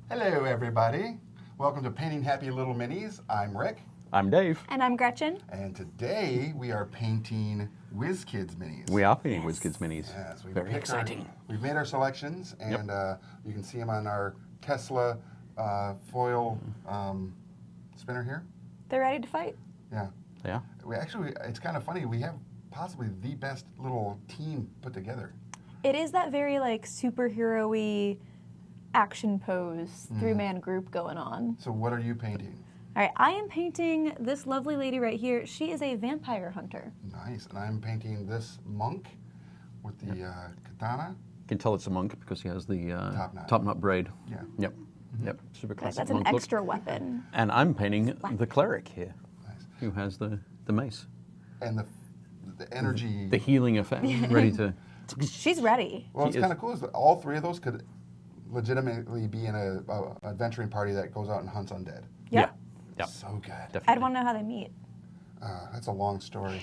Hello, everybody. Welcome to Painting Happy Little Minis. I'm Rick. I'm Dave. And I'm Gretchen. And today we are painting Wizkids minis. We are painting Wizkids minis. Yes, Very exciting. We've made our selections, and you can see them on our Tesla foil spinner here. They're ready to fight. Yeah. Yeah. It's kind of funny. We have possibly the best little team put together. It is that very like superhero-y action pose three-man group going on. So what are you painting? All right, I am painting this lovely lady right here. She is a vampire hunter. Nice. And I'm painting this monk with the katana. You can tell it's a monk because he has the Top knot braid. Yeah. Yep. Yep. Super classic That's an monk look. extra weapon. And I'm painting the cleric here, Nice. who has the mace. And the energy. The healing effect, ready to... She's ready. Well, it's She kind is. of cool is that all three of those could legitimately be in a adventuring party that goes out and hunts undead. Yep. Yeah. So good. Definitely. I'd want to know how they meet. That's a long story.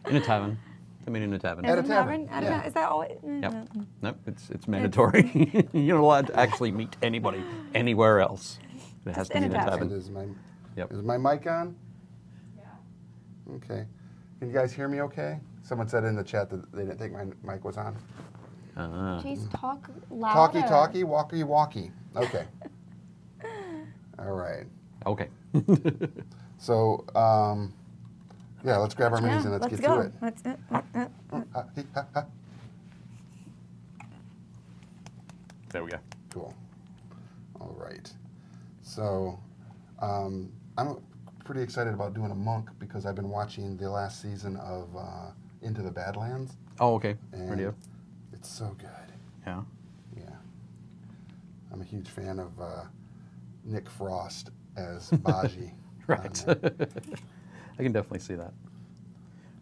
In a tavern. I mean, in a tavern. At a In tavern, I don't yeah. know. Is that always? Yep. Nope, it's mandatory. You're not allowed to actually meet anybody anywhere else. It has to be in a tavern. Is my, Yep. is my mic on? Yeah. Okay. Can you guys hear me okay? Someone said in the chat that they didn't think my mic was on. Jeez, talk louder. Talkie, walkie. Okay. All right. Okay. So, yeah, let's grab our minis and let's get go. to it. Let's There we go. Cool. All right. So, I'm pretty excited about doing a monk because I've been watching the last season of Into the Badlands. Oh, okay. And Radio. it's so good. Yeah. Yeah. I'm a huge fan of Nick Frost as Baji. Right. I can definitely see that.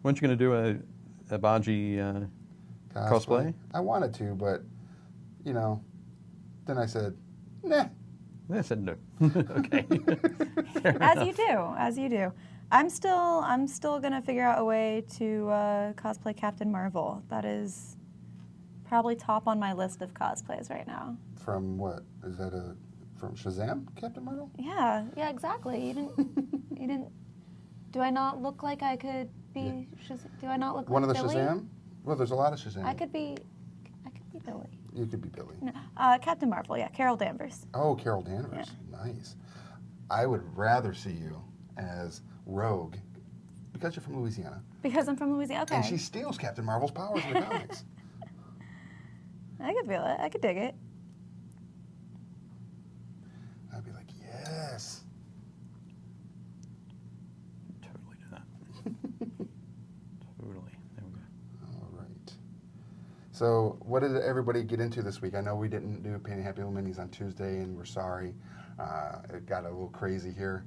Weren't you going to do a Baji cosplay? I wanted to, but, you know, then I said, nah. I said no. Okay. As you do. I'm still gonna figure out a way to cosplay Captain Marvel. That is probably top on my list of cosplays right now. From what? Is that from Shazam, Captain Marvel? Yeah, exactly. You didn't. Do I not look like I could be? Do I not look One like of the Billy? Shazam? Well, there's a lot of Shazam. I could be Billy. You could be Billy. No, Captain Marvel. Yeah, Carol Danvers. Oh, Carol Danvers. Yeah. Nice. I would rather see you as Rogue because you're from Louisiana. Because I'm from Louisiana. Okay. And she steals Captain Marvel's powers in the comics. I could feel it. I could dig it. I'd be like, yes. Totally do that. Totally. There we go. All right. So what did everybody get into this week? I know we didn't do Painting Happy Little Minis on Tuesday, and we're sorry. It got a little crazy here.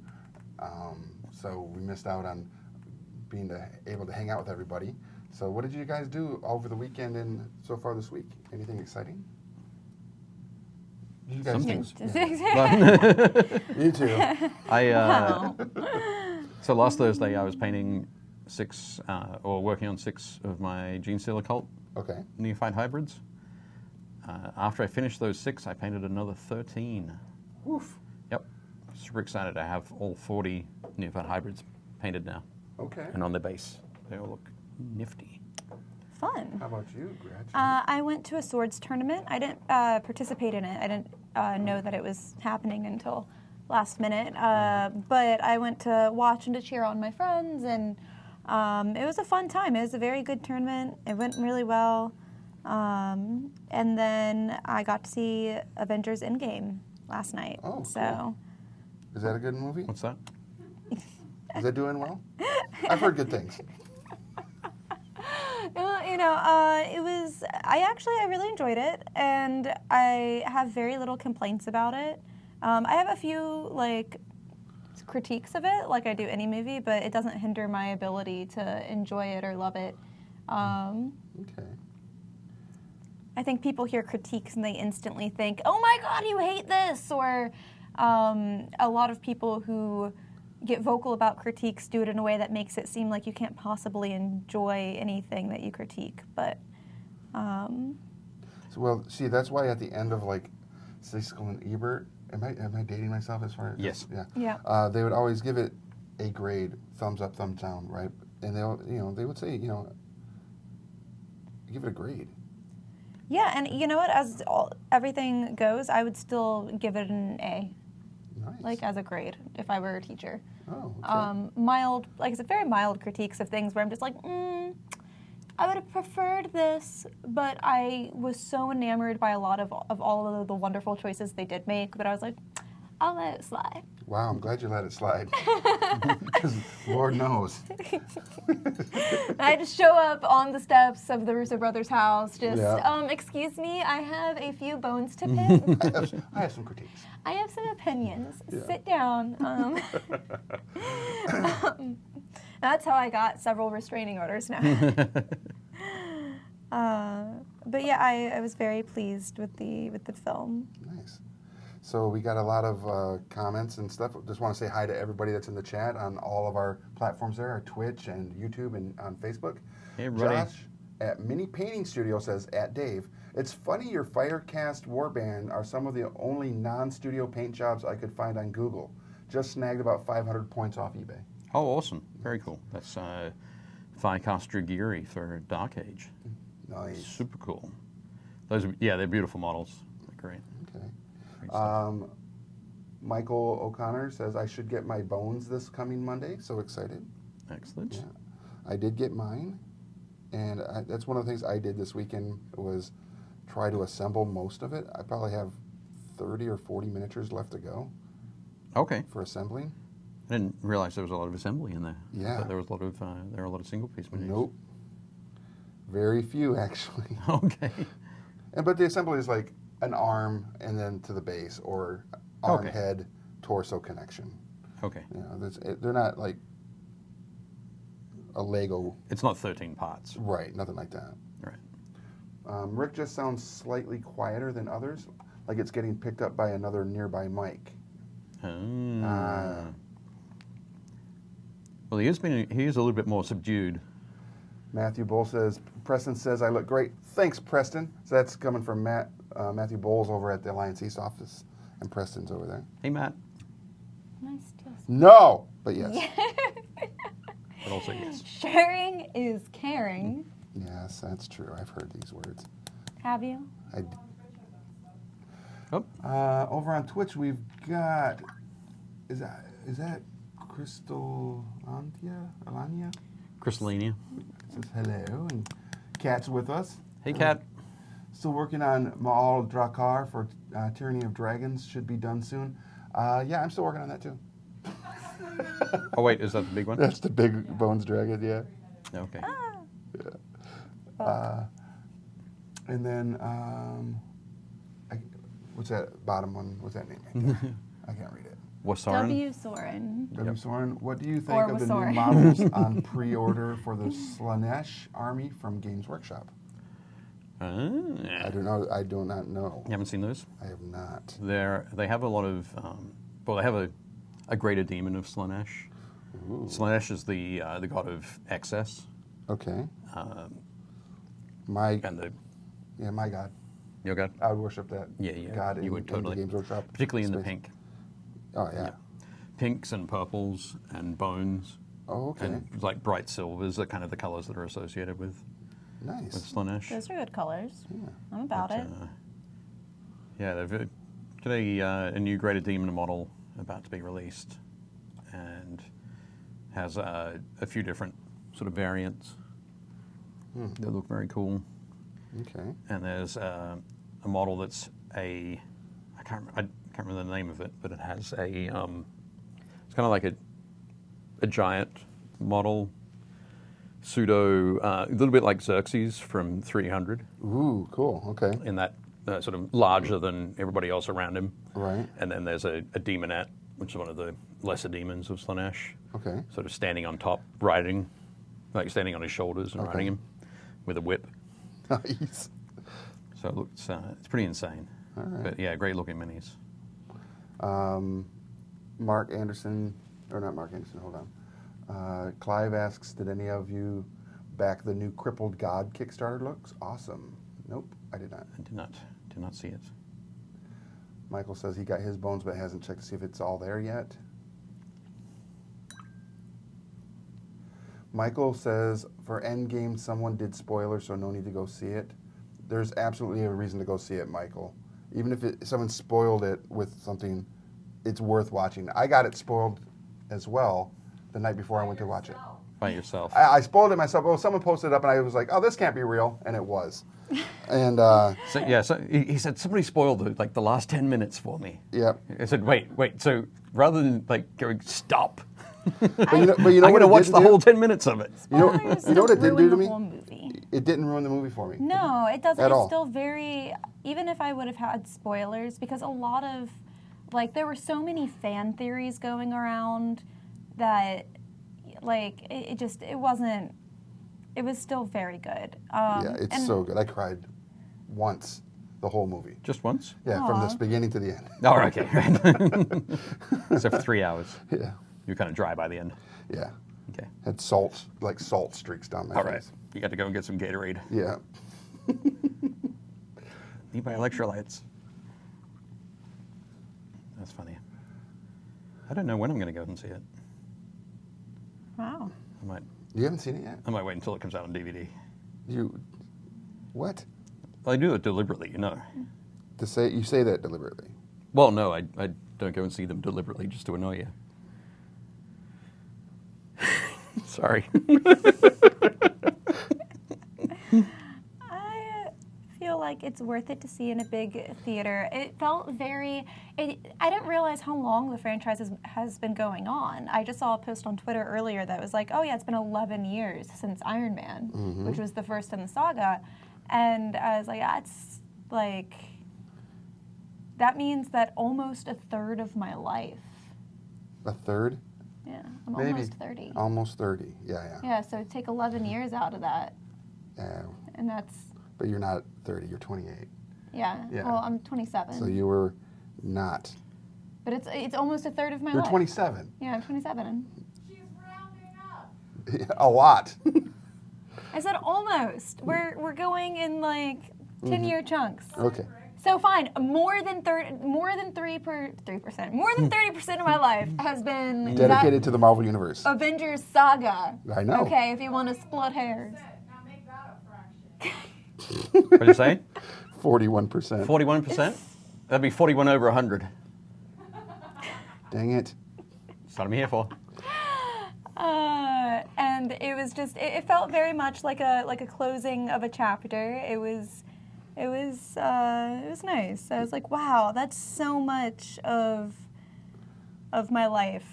So we missed out on being able to hang out with everybody. So what did you guys do over the weekend and so far this week? Anything exciting? You guys Some do. things. Yeah. You too. So last Thursday I was painting working on 6 of my Gene Stealer Cult Okay. neophyte hybrids. After I finished those 6, I painted another 13. Woof. Yep. Super excited. I have all 40 neophyte hybrids painted now Okay. and on their base. They all look nifty. Fun. How about you, Gretchen? I went to a swords tournament. I didn't participate in it. I didn't know that it was happening until last minute. But I went to watch and to cheer on my friends, and it was a fun time. It was a very good tournament. It went really well. And then I got to see Avengers Endgame last night. Oh, so. cool. Is that a good movie? What's that? Is it doing well? I've heard good things. You know, it was. I really enjoyed it, and I have very little complaints about it. I have a few critiques of it, like I do any movie, but it doesn't hinder my ability to enjoy it or love it. Okay. I think people hear critiques and they instantly think, "Oh my God, you hate this!" Or a lot of people who get vocal about critiques do it in a way that makes it seem like you can't possibly enjoy anything that you critique. But So, well, see, that's why at the end of like Siskel and Ebert, am I dating myself as far as Yes. yeah Yeah. they would always give it a grade, thumbs up, thumbs down, right? And they would say give it a grade. Yeah, and you know what? As everything goes, I would still give it an A, Nice. like as a grade, if I were a teacher. Oh, okay. Mild, like I said, very mild critiques of things where I'm just like, I would have preferred this, but I was so enamored by a lot of all of the wonderful choices they did make that I was like, I'll let it slide. Wow, I'm glad you let it slide. Because Lord knows. I just show up on the steps of the Russo brothers' house, just, Yeah. Excuse me, I have a few bones to pick. I have some critiques. I have some opinions. Yeah. Sit down. That's how I got several restraining orders now. But yeah, I was very pleased with the film. Nice. So we got a lot of comments and stuff. Just want to say hi to everybody that's in the chat on all of our platforms there, our Twitch and YouTube and on Facebook. Hey, everybody. Josh at Mini Painting Studio says, at Dave, it's funny your Firecast Warband are some of the only non-studio paint jobs I could find on Google. Just snagged about 500 points off eBay. Oh, awesome. Very cool. That's Firecast Dragiri for Dark Age. Nice. Super cool. Those are, yeah, they're beautiful models. They're great. Okay. Great stuff. Michael O'Connor says, I should get my bones this coming Monday. So excited. Excellent. Yeah. I did get mine. And that's one of the things I did this weekend was try to assemble most of it. I probably have 30 or 40 miniatures left to go Okay. for assembling. I didn't realize there was a lot of assembly in there. Yeah. But there was a lot of there are a lot of single piece miniatures. Nope. Very few, actually. Okay. But the assembly is like an arm and then to the base, or arm, Okay. head, torso connection. Okay. You know, they're not like a Lego. It's not 13 parts. Right, nothing like that. Right. Rick just sounds slightly quieter than others, like it's getting picked up by another nearby mic. Well, he is a little bit more subdued. Matthew Bull says, Preston says, I look great. Thanks, Preston. So that's coming from Matthew Bowles over at the Alliance East office, and Preston's over there. Hey, Matt. Nice to No, but yes. But also yes. Sharing is caring. Yes, that's true. I've heard these words. Have you? Oh. Over on Twitch, we've got, is that Crystal Alania? Crystalina. Says hello, and Kat's with us. Hey, Kat. Still working on Maal Drakar for Tyranny of Dragons. Should be done soon. Yeah, I'm still working on that too. Oh, wait, is that the big one? That's the big bones dragon, yeah. Okay. Yeah. And then, what's that bottom one? What's that name? I can't read it. Wasaran. W. Soren. W. Soren, what do you think Or of the new Wasaran. models on pre-order for the Slanesh army from Games Workshop? I don't know. I do not know. You haven't seen those? I have not. They have a lot of, well, they have a greater demon of Slanesh. Ooh. Slanesh is the god of excess. Okay. And my God. your god? I would worship that. Yeah, yeah. God You would in totally. the Games Workshop. Particularly in the space. pink. Oh yeah. Pinks and purples and bones. Oh okay. And like bright silvers are kind of the colors that are associated with Nice. Slanesh. Those are good colors. Yeah. I'm about it. Yeah, they've got a new Greater Demon model about to be released, and has a few different sort of variants that look very cool. Okay. And there's a model that's I can't remember the name of it, but it has it's kind of like a giant model, a little bit like Xerxes from 300. Ooh, cool. Okay. In that sort of larger than everybody else around him. Right. And then there's a demonette, which is one of the lesser demons of Slanesh. Okay. Sort of standing on top, riding, like standing on his shoulders and riding him with a whip. Nice. So it looks, it's pretty insane. All right. But yeah, great looking minis. Mark Anderson, or not Mark Anderson, hold on. Clive asks, did any of you back the new Crippled God Kickstarter? Looks awesome. Nope, I did not. I did not see it. Michael says he got his bones, but hasn't checked to see if it's all there yet. Michael says for Endgame, someone did spoilers, so no need to go see it. There's absolutely a reason to go see it, Michael. Even if someone spoiled it with something, it's worth watching. I got it spoiled as well the night before I went to watch it. By yourself. I spoiled it myself. Oh, someone posted it up, and I was like, "Oh, this can't be real," and it was. And So he said somebody spoiled the last 10 minutes for me. yeah. I said, wait. So rather than going stop, But you know I'm what going to it watch didn't the do? whole 10 minutes of it. You know what it didn't do to Ruin the me? whole movie. It didn't ruin the movie for me. No, it doesn't. At It's all. still very, even if I would have had spoilers, because a lot of, there were so many fan theories going around that, it wasn't, it was still very good. Yeah, it's and- so good. I cried once the whole movie. Just once? Yeah, from Aw. the beginning to the end. Oh, okay. Except for 3 hours. Yeah, You're kind of dry by the end. yeah. Okay. Had salt streaks down my All face. right. You got to go and get some Gatorade. Yeah. Need my electrolytes. That's funny. I don't know when I'm going to go and see it. Wow. You haven't seen it yet? I might wait until it comes out on DVD. What? Well, I do it deliberately, you know. You say that deliberately. Well, no, I don't go and see them deliberately just to annoy you. Sorry. I feel like it's worth it to see in a big theater. It felt I didn't realize how long the franchise has been going on. I just saw a post on Twitter earlier that was like, oh yeah, it's been 11 years since Iron Man, which was the first in the saga. And I was like, that means that almost a third of my life. A third? Yeah, I'm Maybe. almost 30. Almost 30. Yeah. Yeah, so take 11 years out of that, Yeah. and that's, But you're not 30. You're 28. yeah. Yeah. Well, I'm 27. So you were not. But it's almost a third of my You're life. 27. Yeah, I'm 27. She's rounding up. A lot. I said almost. We're going in 10-year chunks. Okay. So fine, more than 30%, more than 30% of my life has been Dedicated to the Marvel Universe. that Avengers saga. I know. Okay, if you want to split hairs. Now make that a fraction. What did you say? 41%. 41%? That'd be 41 over 100. Dang it. That's what I'm here for. And it was just, it felt very much like a closing of a chapter. It was nice. I was like, wow, that's so much of my life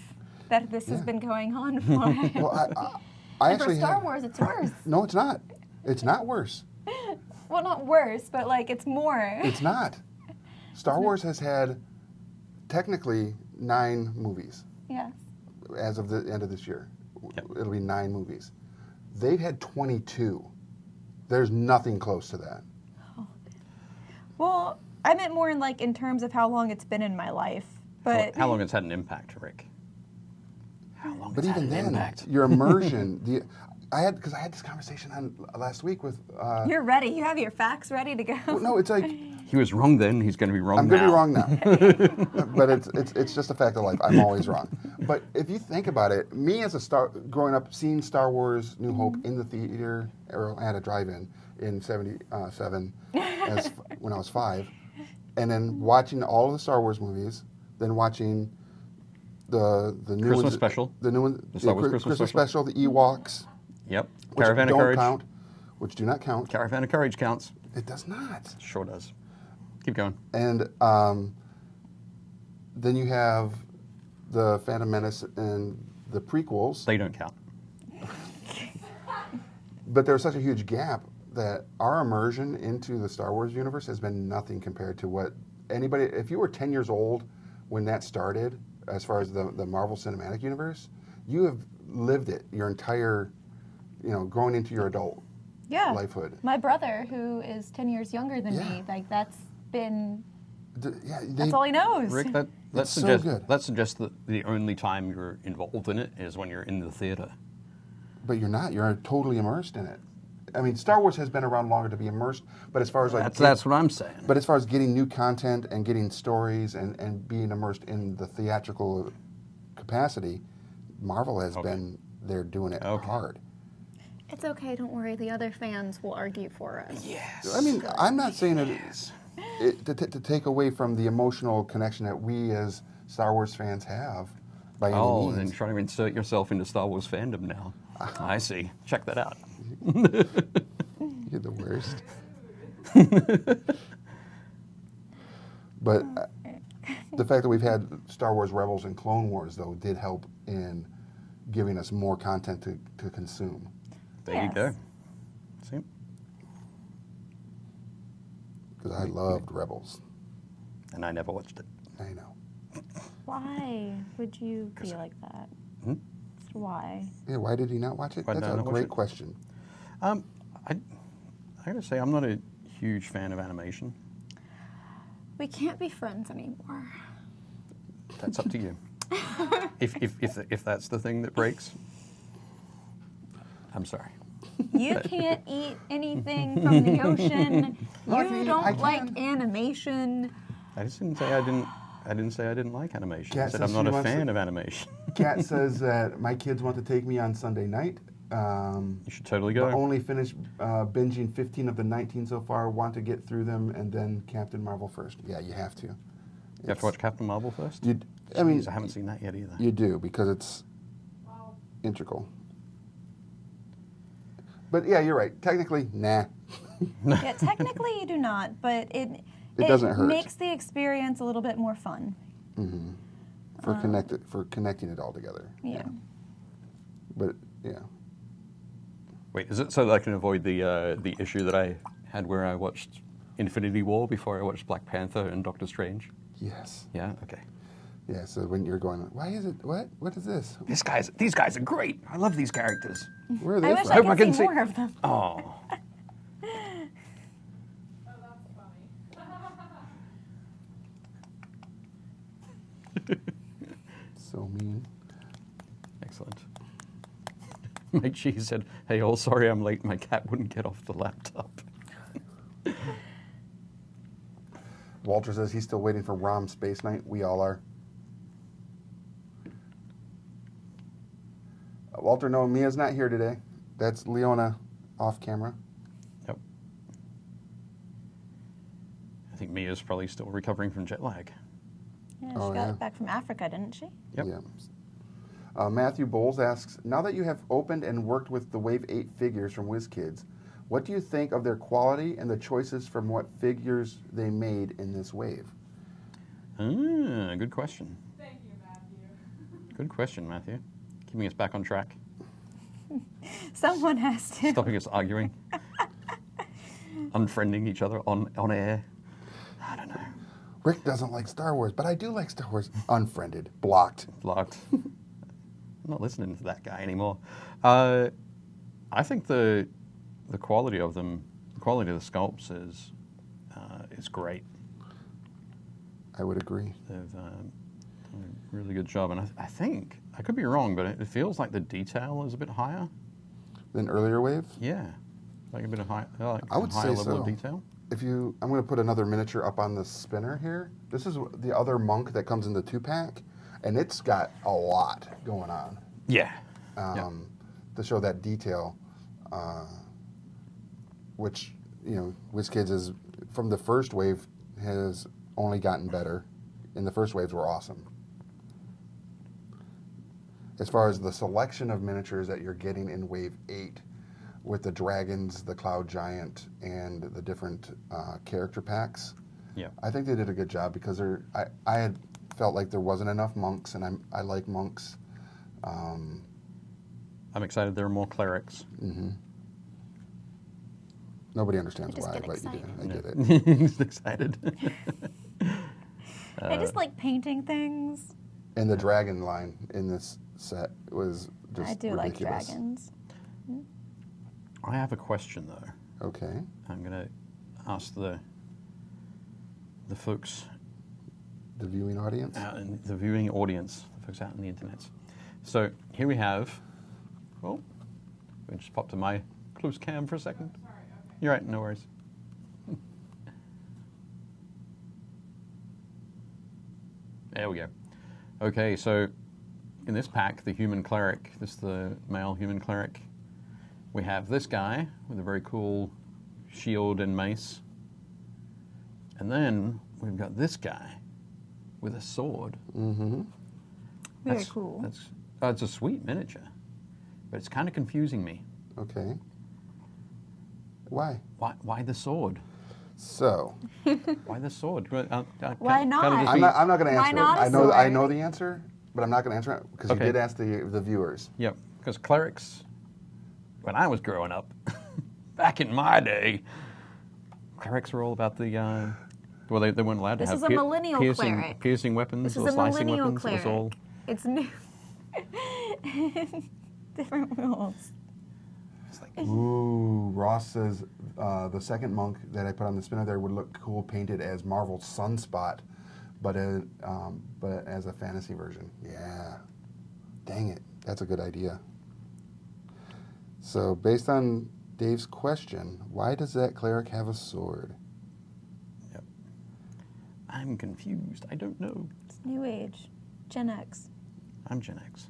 that this has been going on for. Well, I And for actually Star have- Wars, it's worse. No, it's not. It's not worse. Well, not worse, but it's more. It's not. Star Wars has had technically 9 movies Yes. as of the end of this year. Yep. It'll be 9 movies. They've had 22. There's nothing close to that. Well, I meant more in terms of how long it's been in my life. But How long has had an impact, Rick? How long But has even had an then, impact? your immersion. I had this conversation last week with. You're ready. You have your facts ready to go. Well, no, it's like He was wrong then, he's going to be wrong I'm now. going to be wrong now. But it's just a fact of life. I'm always wrong. But if you think about it, me as growing up, seeing Star Wars: New Hope in the theater or at a drive-in in '77, when I was 5, and then watching all of the Star Wars movies, then watching the new Christmas ones, special. the new one, The Star Wars Christmas special, the Ewoks, Yep. which Caravan of don't Courage. count, which do not count. Caravan of Courage counts. It does not. Sure does. Keep going. And then you have the Phantom Menace and the prequels. They don't count. But there's such a huge gap that our immersion into the Star Wars universe has been nothing compared to what anybody. If you were 10 years old when that started, as far as the Marvel Cinematic Universe, you have lived it your entire, growing into your adult Yeah. lifehood. My brother, who is 10 years younger than Yeah. me, that's been, They, that's all he knows. Rick, that It's so suggests good. that suggests that the only time you're involved in it is when you're in the theater. But you're not. You're totally immersed in it. I mean, Star Wars has been around longer to be immersed, but as far as like That's what I'm saying. but as far as getting new content and getting stories and being immersed in the theatrical capacity, Marvel has been there doing it hard. It's okay, don't worry. The other fans will argue for us. Yes. I mean, I'm not saying to take away from the emotional connection that we as Star Wars fans have by any Oh, means. and trying to insert yourself into Star Wars fandom now. I see. Check that out. You're the worst. But the fact that we've had Star Wars Rebels and Clone Wars, though, did help in giving us more content to consume. There you go. Yes. See? Because I loved Rebels. And I never watched it. I know. Why would you be like that? Just why? Yeah, why did he not watch it? Why did That's I a not watch great it? question. I gotta say, I'm not a huge fan of animation. We can't be friends anymore. That's up to you. if that's the thing that breaks, I'm sorry. You can't eat anything from the ocean. No, I can You eat- don't I like can. animation. I just didn't say I didn't. I didn't say I didn't like animation. I Kat said says I'm not she a wants fan to- of animation. Kat says that my kids want to take me on Sunday night. You should totally But go. only finished binging 15 of the 19 so far. Want to get through them and then Captain Marvel first. Yeah, you have to. You have to watch Captain Marvel first? I mean, Jeez, I haven't seen that yet either. you do because it's integral. But yeah, you're right. Technically, nah. Yeah, technically you do not, but it doesn't hurt. makes the experience a little bit more fun. For connecting it all together. Yeah. But yeah. Wait, is it so that I can avoid the issue that I had where I watched Infinity War before I watched Black Panther and Doctor Strange? Yes. Yeah. Okay. Yeah. So when you're going, why is it? What? What is this? These guys are great. I love these characters. Where are they I wish from? I Hope I could can see see- more of them. Oh. Oh, that's funny. So mean. Excellent. Mike G said, "Hey, all sorry I'm late. My cat wouldn't get off the laptop." Walter says he's still waiting for ROM Space Night. We all are. Walter, no, Mia's not here today. That's Leona off camera. Yep. I think Mia's probably still recovering from jet lag. Yeah, she Oh, got yeah. it back from Africa, didn't she? Yep. Yeah. Matthew Bowles asks, now that you have opened and worked with the Wave 8 figures from Wizkids, what do you think of their quality and the choices from what figures they made in this wave? Good question. Thank you, Matthew. Good question, Matthew. Keeping us back on track, Someone has to. stopping us arguing, unfriending each other on air. I don't know. Rick doesn't like Star Wars, but I do like Star Wars. Unfriended. Blocked. Blocked. I'm not listening to that guy anymore. I think the quality of them, the quality of the sculpts is great. I would agree. They've done a really good job, and I think I could be wrong, but it feels like the detail is a bit higher. Than earlier wave? Yeah, like a bit of high, like I would a higher say level so. of detail. I'm going to put another miniature up on the spinner here. This is the other monk that comes in the 2-pack, and it's got a lot going on Yeah. to show that detail, which, Wizkids is, from the first wave, has only gotten better. And the first waves were awesome. As far as the selection of miniatures that you're getting in Wave 8, with the dragons, the cloud giant, and the different character packs, Yeah. I think they did a good job because I had felt like there wasn't enough monks, and I like monks. I'm excited there are more clerics. Nobody understands I just why, get but you do. excited. I get it. He's excited. I just like painting things. And the dragon line in this set was just I do like ridiculous. dragons. I have a question though. Okay. I'm gonna ask the folks The viewing audience. out in the viewing audience, the folks out in the internet. So here we have, well, we just popped to my close cam for a second? Sorry, okay. You're right, no worries. There we go. Okay, so in this pack, the human cleric, this is the male human cleric, we have this guy with a very cool shield and mace. And then we've got this guy with a sword. Mm-hmm. Very cool. It's a sweet miniature, but it's kind of confusing me. Okay. Why? Why the sword? So, Why the sword? Why not? I'm not going to Why answer not it. a I sword? know the answer, but I'm not going to answer it because Okay. you did ask the viewers. Yep, because clerics, when I was growing up, back in my day, clerics were all about the, well, they weren't allowed to This have is a millennial cleric. piercing weapons This or is a slicing millennial weapons. It was cleric. all, It's new. Different rules. it's like, Ooh, Ross says the second monk that I put on the spinner there would look cool painted as Marvel's Sunspot, but as a fantasy version. Yeah. Dang it. That's a good idea. So, based on Dave's question, why does that cleric have a sword? yep. I'm confused. I don't know. It's new age. Gen X. I'm Gen X.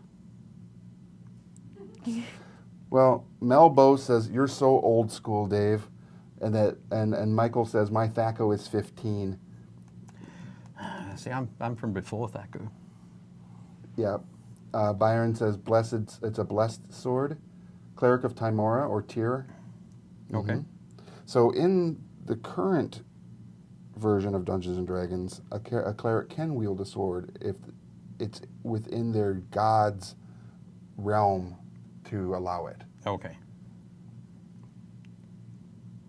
Well, Mel Bo says you're so old school, Dave, and Michael says my Thaco is 15. See, I'm from before Thaco. Yeah. Byron says blessed. It's a blessed sword, cleric of Timora or Tyr. Okay. So in the current version of Dungeons and Dragons, a cleric can wield a sword if it's within their god's realm to allow it. Okay.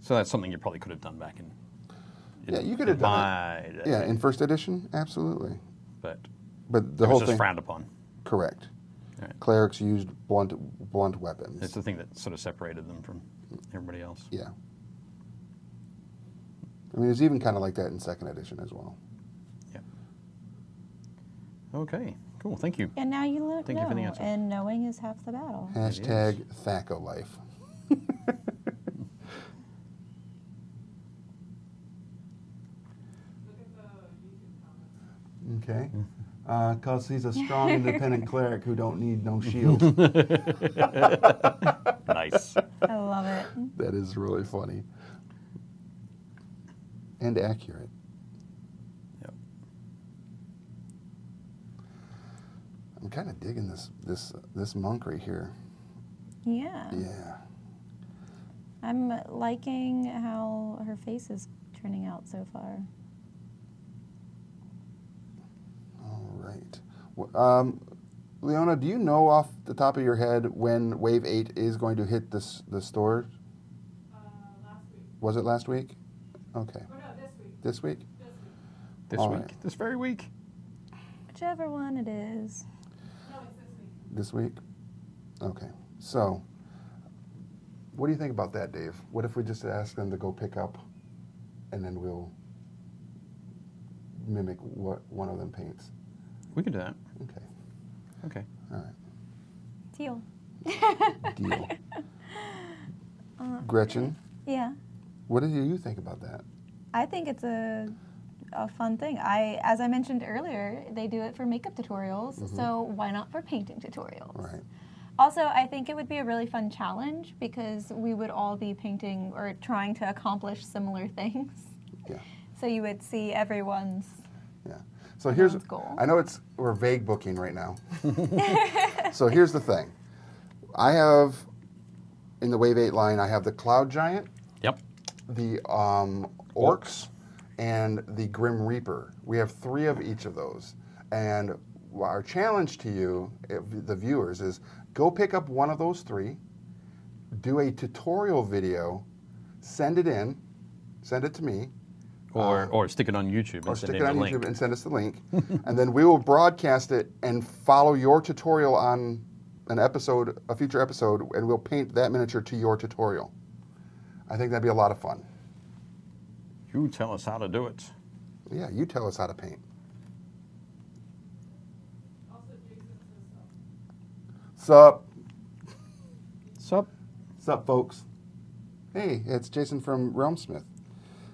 So that's something you probably could have done back in. Yeah, you could have done my it. day. Yeah, in first edition, absolutely. But But the it whole was just thing, frowned upon. correct. Right. Clerics used blunt weapons. It's the thing that sort of separated them from everybody else. Yeah. I mean, it's even kind of like that in second edition as well. Yeah. Okay. Cool. Thank you. And now you look Thank you for the know, answer. and knowing is half the battle. Hashtag Thaco life. Look at the YouTube comments. Okay. Because he's a strong, independent cleric who don't need no shield. Nice. I love it. That is really funny. And accurate. Yep. I'm kind of digging this monk right here. Yeah. Yeah. I'm liking how her face is turning out so far. All right. Leona, do you know off the top of your head when Wave 8 is going to hit the store? Last week. Was it last week? Okay. Oh, no, this week. This week? This week. This All week. right. This very week. Whichever one it is. No, it's this week. This week? Okay. So, what do you think about that, Dave? What if we just ask them to go pick up and then we'll mimic what one of them paints? We can do that. Okay. Okay. All right. Teal. Deal. Gretchen, Yeah. what do you think about that? I think it's a fun thing. As I mentioned earlier, they do it for makeup tutorials, so why not for painting tutorials? Right. Also, I think it would be a really fun challenge because we would all be painting or trying to accomplish similar things. Yeah. So you would see everyone's. Yeah. So here's, Everyone's goal. I know we're vague booking right now. So here's the thing. I have, in the Wave 8 line, I have the Cloud Giant, Yep. the Orcs, and the Grim Reaper. We have 3 of each of those. And our challenge to you, the viewers, is go pick up one of those 3, do a tutorial video, send it to me, Or stick it on YouTube or and stick send it in on a YouTube link. and send us the link. And then we will broadcast it and follow your tutorial on a future episode, and we'll paint that miniature to your tutorial. I think that'd be a lot of fun. You tell us how to do it. Yeah, you tell us how to paint. Also, Jason says so. Sup? Sup? Sup, folks? Hey, it's Jason from Realmsmith.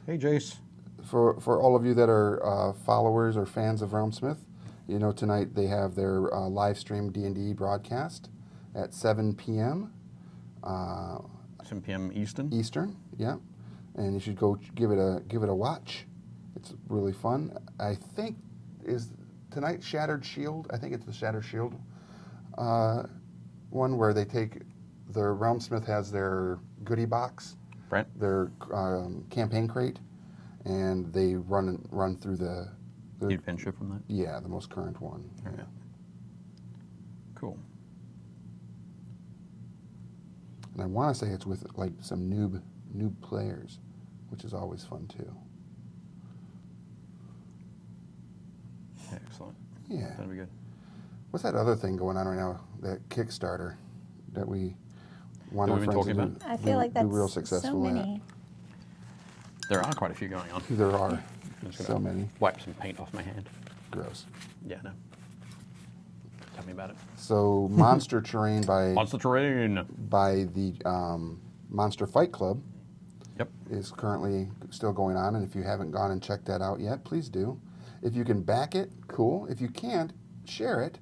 Hey, Jace. For all of you that are followers or fans of Realmsmith, you know tonight they have their live stream D&D broadcast at 7 p.m. 7 p.m. Eastern. Eastern, yeah, and you should go give it a watch. It's really fun. I think is tonight Shattered Shield. I think it's the Shattered Shield one where they take their Realmsmith has their goodie box, Brent. their campaign crate, and they run through the Adventure from that. yeah, the most current one. All right. Cool. And I want to say it's with like some noob players, which is always fun too. Excellent. Yeah. That'll be good. What's that other thing going on right now? That Kickstarter that we want That our we've been friends to talking do, I feel like that's real so successful many. at. There are quite a few going on. There are I'm just so gonna many. Wipe some paint off my hand. Gross. Yeah, no. Tell me about it. So Monster Terrain Monster Terrain. by the Monster Fight Club Yep. is currently still going on, and if you haven't gone and checked that out yet, please do. If you can back it, cool. If you can't, share it.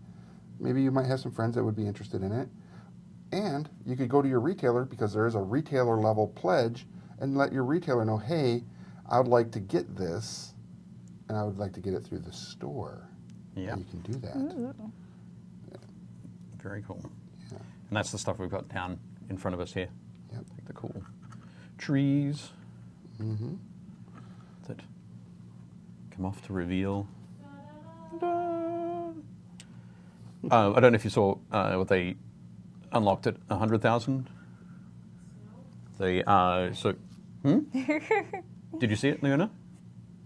Maybe you might have some friends that would be interested in it. And you could go to your retailer, because there is a retailer level pledge, and let your retailer know, hey, I would like to get this, and I would like to get it through the store. Yeah. And you can do that. Ooh. Very cool. Yeah. And that's the stuff we've got down in front of us here. Yep. Like the cool trees Mm-hmm. that come off to reveal. I don't know if you saw what they unlocked at 100,000. They so. Did you see it, Leona?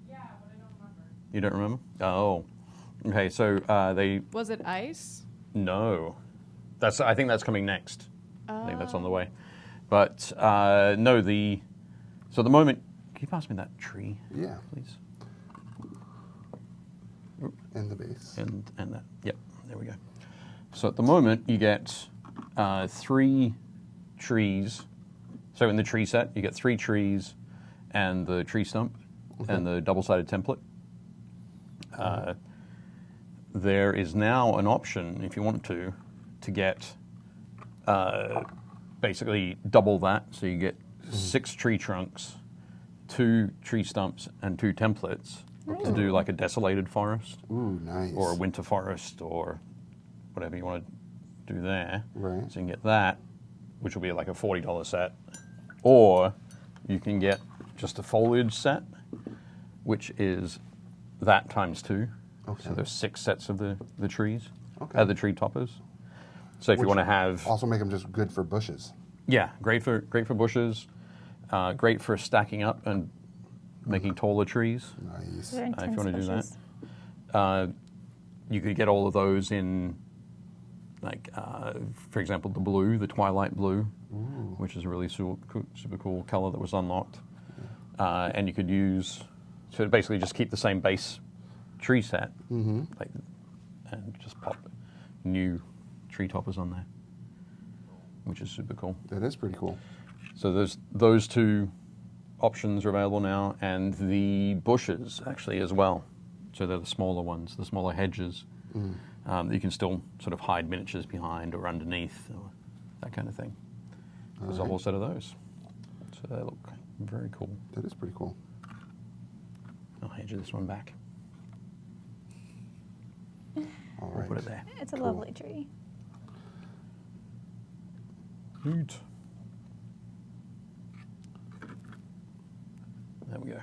Yeah, but I don't remember. You don't remember? Oh, okay. So they Was it ice? no. I think that's coming next. I think that's on the way. Oh. But no, so at the moment, can you pass me that tree, Yeah. please? And the base. And that. Yep, there we go. So at the moment, you get 3 trees. So in the tree set, you get 3 trees and the tree stump and the double-sided template. There is now an option, if you want to get basically double that. So you get 6 tree trunks, 2 tree stumps, and 2 templates to do like a desolated forest Ooh, nice. or a winter forest or whatever you want to do there. Right. So you can get that, which will be like a $40 set. Or you can get just a foliage set, which is that times 2. Okay. So there's 6 sets of the trees, Okay. the tree toppers. So if you Which want to have, Also make them just good for bushes. yeah, great for bushes, great for stacking up and making taller trees. Nice. They're If you intense want to do bushes. that, you could get all of those in, like, for example, the blue, the twilight blue, which is a really super cool color that was unlocked. And you could use, so basically just keep the same base tree set, like, and just pop new tree toppers on there, which is super cool. That is pretty cool. So those 2 options are available now, and the bushes actually as well. So they're the smaller ones, the smaller hedges that you can still sort of hide miniatures behind or underneath, or that kind of thing. There's a whole set of those. So they look very cool. That is pretty cool. I'll hand you this one back. All We'll right. put it there. It's a Cool. lovely tree. Neat. There we go.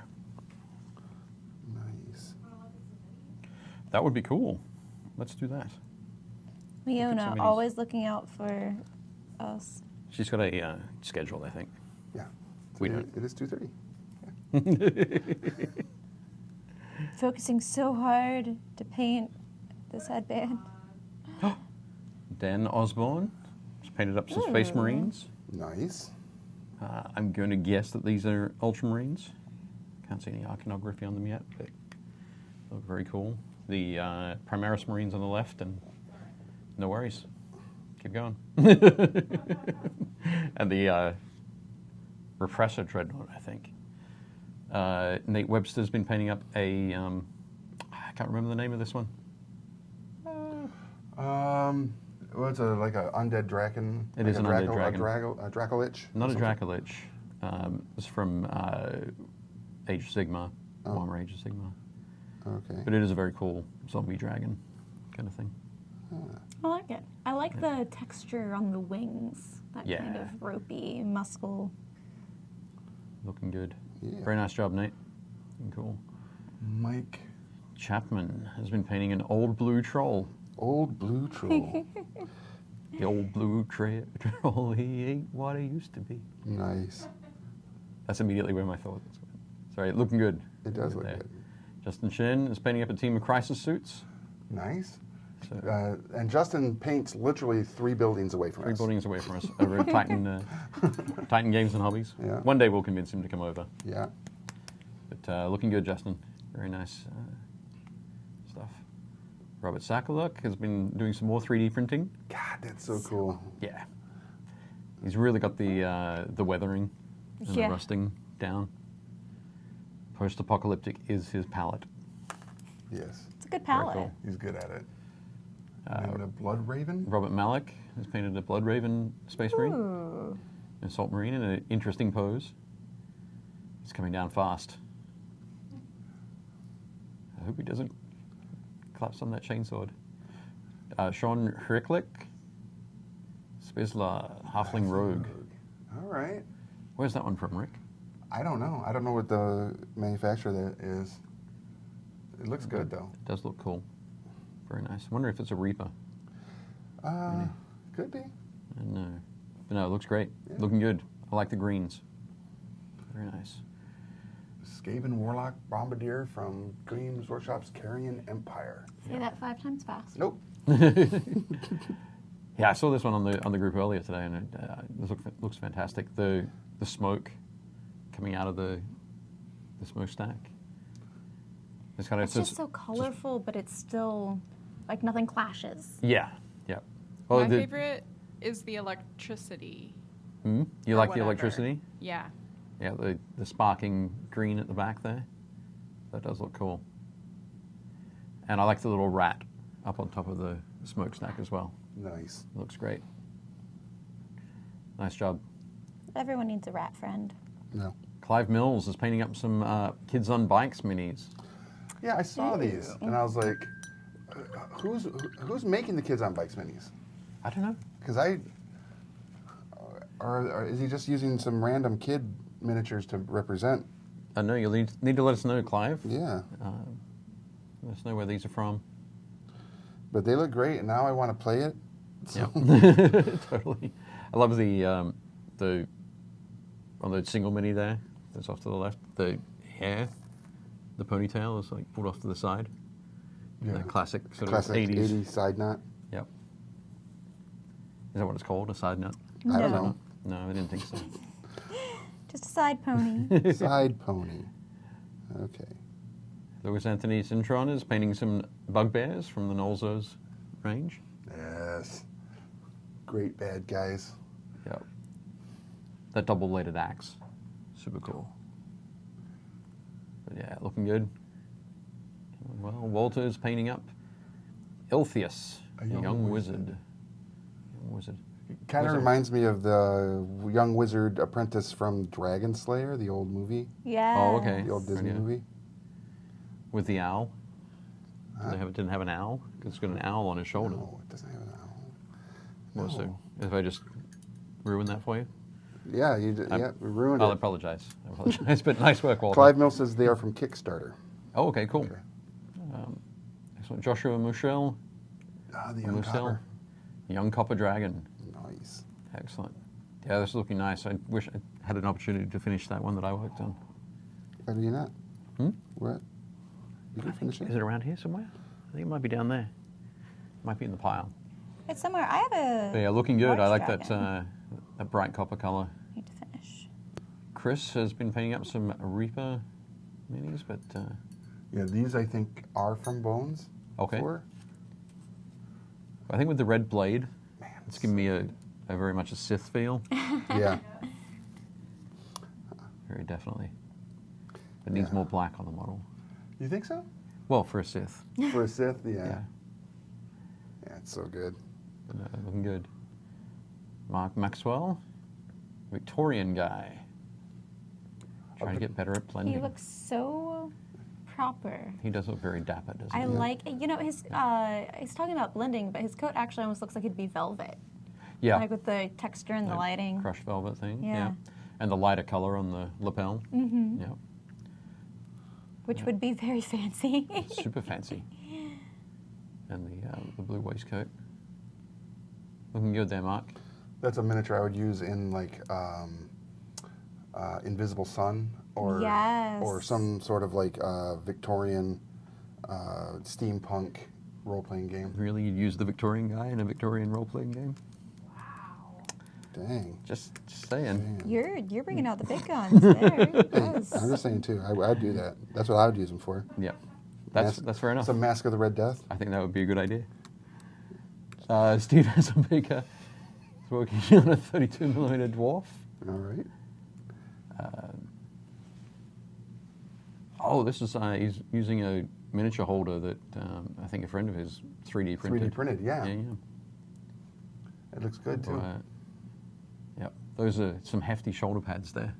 Nice. That would be cool. Let's do that. Leona, minis. always looking out for us. She's got a schedule, I think. Yeah. We Today don't. It is 2:30. Focusing so hard to paint this headband. Dan Osborne has painted up some Space Ooh. Marines. Nice. I'm going to guess that these are Ultramarines. Can't see any iconography on them yet, but they look very cool. The Primaris Marines on the left, and no worries. Keep going. And the Repressor Dreadnought, I think. Nate Webster's been painting up a, I can't remember the name of this one. Well, it's like a undead dragon. It like is a an undead dragon. A Dracolich? Not a or something? Dracolich. It's from Age of Sigma, Warhammer Age of Sigma. Okay. But it is a very cool zombie dragon kind of thing. I like it. I like the texture on the wings. That kind Yeah. of ropey, muscle. Looking good. Yeah. Very nice job, Nate. Cool. Mike. Chapman has been painting an old blue troll. Old blue troll. The old blue troll, he ain't what he used to be. Nice. That's immediately where my thoughts went. Sorry, looking good. It does look there. good. Justin Shin is painting up a team of crisis suits. Nice. So, And Justin paints literally 3 buildings away from 3 us. buildings away from us over at Titan, Titan Games and Hobbies. Yeah. One day we'll convince him to come over. Yeah. But looking good, Justin. Very nice stuff. Robert Sakaluk has been doing some more 3D printing. God, that's so cool. Yeah. He's really got the weathering and Yeah. the rusting down. Post-apocalyptic is his palette. Yes. It's a good Very palette. cool. He's good at it. Name it a Blood Raven? Robert Malik has painted a Blood Raven Space Marine, Ooh. an Assault Marine in an interesting pose. He's coming down fast. I hope he doesn't collapse on that chainsword. Sean Hricklick, Spizla, Halfling Rogue. All right. Where's that one from, Rick? I don't know. I don't know what the manufacturer that is. It looks good, though. It does look cool. Very nice. I wonder if it's a Reaper. Could be. No. But no, it looks great. Yeah. Looking good. I like the greens. Very nice. Skaven Warlock Bombardier from Games Workshop's Carrion Empire. Say that 5 times fast. Nope. Yeah, I saw this one on the group earlier today, and it looks fantastic. The smoke coming out of the smokestack. It's kind of It's just so colorful, but it's still like nothing clashes. yeah. My favorite is the electricity. You or like the whatever. electricity? Yeah. Yeah, the sparking green at the back there. That does look cool. And I like the little rat up on top of the smokestack as well. Nice. Looks great. Nice job. Everyone needs a rat friend. No. Clive Mills is painting up some Kids on Bikes minis. Yeah, I saw these, and I was like, who's making the Kids on Bikes minis? I don't know. Because or is he just using some random kid miniatures to represent? I know you'll need to let us know, Clive. Yeah. Let us know where these are from. But they look great, and now I want to play it. So. Yeah, totally. I love the on the single mini there. That's off to the left. The hair, the ponytail is like pulled off to the side. Yeah. The classic sort Classic of 80s. 80s side knot. Yep. Is that what it's called? A side nut? I don't No. know. No, I didn't think so. Just a side pony. Side pony. Okay. Louis Anthony Cintron is painting some bugbears from the Nolzos range. Yes. Great bad guys. Yep. That double-bladed axe. Super cool. But yeah, looking good. Well, Walter's painting up Iltheus, A a young young wizard. Young wizard. Kind of Wizard. reminds me of the young wizard apprentice from Dragon Slayer, the old movie, Yeah. Oh, okay. the old Disney Yeah. movie. With the owl. Huh? Didn't have an owl? Because it's got an owl on his shoulder. No, it doesn't have an owl. Well, No. so if I just ruined that for you, Yeah, we ruined I'll it. apologize. But nice work, Walter. Clive Mill says they are from Kickstarter. Oh, okay, cool. Okay. Excellent. Joshua Mushel, Ah, the young copper. Young Copper Dragon. Nice. Excellent. Yeah, this is looking nice. I wish I had an opportunity to finish that one that I worked on. Why do you not? Hmm? What? You can finish Is it? it around here somewhere? I think it might be down there. Might be in the pile. It's somewhere. I have a. But yeah, looking good. I large like that dragon. that bright copper color. Need to finish. Chris has been painting up some Reaper minis, but Yeah, these I think are from Bones. Okay. before. I think with the red blade, Man, it's giving me a very much a Sith feel. Yeah. very definitely. It needs more black on the model. You think so? Well, for a Sith. For a Sith, yeah. Yeah. Yeah, it's so good. But no, looking good. Mark Maxwell, Victorian guy. Trying to get better at blending. He looks so proper. He does look very dapper, doesn't I he? like, his, he's talking about blending, but his coat actually almost looks like it'd be velvet. Yeah. Like with the texture and the lighting. Crushed velvet thing. Yeah. And the lighter color on the lapel. Mm-hmm. Yeah. Which would be very fancy. Super fancy. And the blue waistcoat. Looking good there, Mark. That's a miniature I would use in like Invisible Sun or Yes. or some sort of like Victorian steampunk role-playing game. Really, you'd use the Victorian guy in a Victorian role-playing game? Dang. Just saying. Damn. You're bringing out the big guns there. Yes. I'm just saying too. I'd do that. That's what I would use them for. Yeah. That's fair enough. Some Mask of the Red Death. I think that would be a good idea. Steve Hasselbaker is working on a 32mm dwarf. All right. This is he's using a miniature holder that I think a friend of his 3D printed. 3D printed, yeah. Yeah. It looks good too. Yep. Those are some hefty shoulder pads there.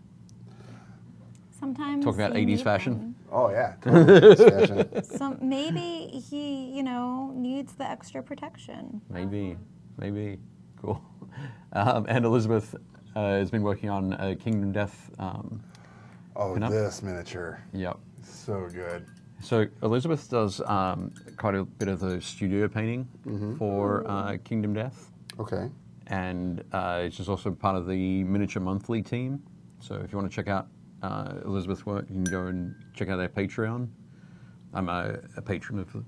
Sometimes Talk about you 80s need fashion. them. Oh yeah. Totally fashion. So maybe he, needs the extra protection. Maybe. Cool. And Elizabeth has been working on Kingdom Death. Oh, pinup. this miniature. Yep. So good. So Elizabeth does quite a bit of the studio painting for Kingdom Death. Okay. And she's also part of the Miniature Monthly team. So if you want to check out Elizabeth's work, you can go and check out their Patreon. I'm a patron of the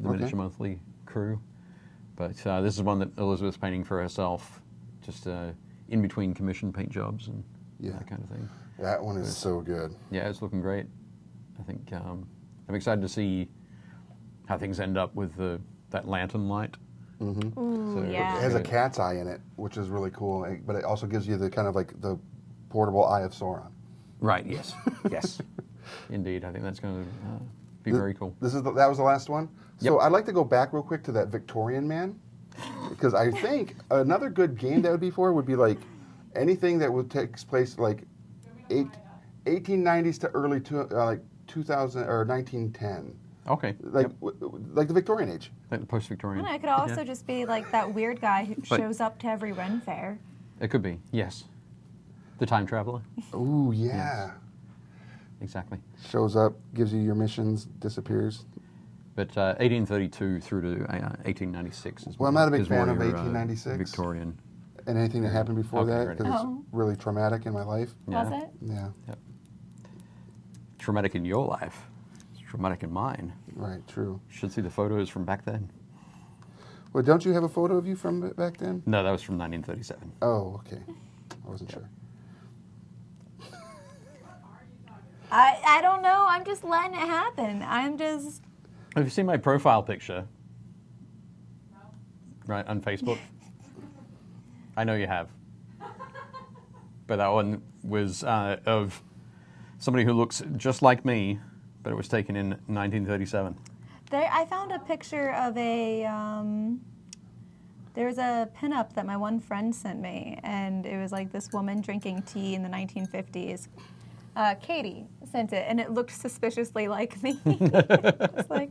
Miniature Monthly crew. But this is one that Elizabeth's painting for herself, just in between commission paint jobs and that kind of thing. That one is so good. Yeah, it's looking great. I think I'm excited to see how things end up with that lantern light. Mm-hmm. Ooh, So yeah. It has a cat's eye in it, which is really cool. But it also gives you the kind of like the portable Eye of Sauron. Right. Yes. Yes. Indeed. I think that's going to be very cool. That was the last one. So Yep. I'd like to go back real quick to that Victorian man, because I think another good game that would be for would be like anything that would take place like 1890s to early 2000 or 1910, Okay. like like the Victorian age. Like the post-Victorian. It could also just be like that weird guy who But- shows up to every Ren fair. It could be. Yes. The time traveler. Ooh yeah. Exactly. Shows up, gives you your missions, disappears. But 1832 through to 1896 is. Well, I'm not a big is more fan of your, 1896. Victorian. And anything that happened before Okay, that, right. because Oh. it's really traumatic in my life. Was Yeah. it? Yeah, Yep. Traumatic in your life. It's traumatic in mine. right, true. You should see the photos from back then. Well, don't you have a photo of you from back then? No, that was from 1937. Oh, okay. I wasn't sure. I don't know. I'm just letting it happen. I'm just. Have you seen my profile picture? No. Right, on Facebook? I know you have. But that one was of somebody who looks just like me, but it was taken in 1937. I found a picture of a. There's a pinup that my one friend sent me, and it was like this woman drinking tea in the 1950s. Katie sent it, and it looked suspiciously like me. It's like,